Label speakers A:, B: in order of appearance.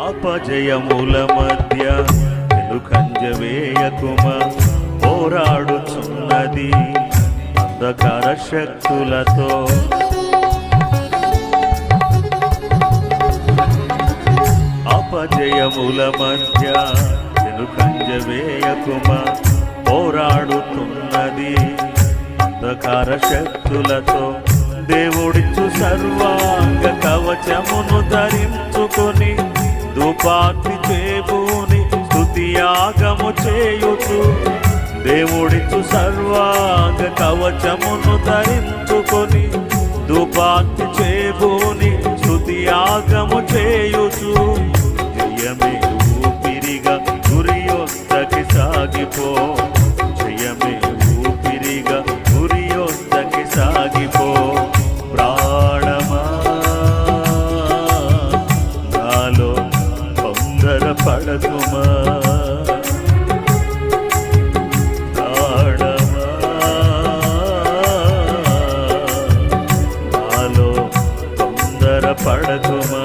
A: అపజయముల మధ్య వెనుకంజ వేయకుమా, పోరాడుచున్నది అంధకార శక్తులతో. అపజయముల మధ్య వెనుకంజ వేయకుమా, పోరాడుతున్నది అంధకార శక్తులతో. దేవుడిచ్చు సర్వాంగ కవచమును ధరించుకొని ధూపార్తి చేబూని స్తుతియాగము చేయుచు. దేవుడిచ్చు సర్వాంగ కవచమును ధరించుకొని ధూపార్తి చేబూని స్తుతియాగము చేయుచు. జయమే ఊపిరిగా గురి యొద్దకి సాగిపో, జయమే ఊపిరిగా గురి యొద్దకి సాగిపో. ప్రాణమా నాలో తొందర పడకుమా, ప్రాణమా నాలో తొందర పడకుమా.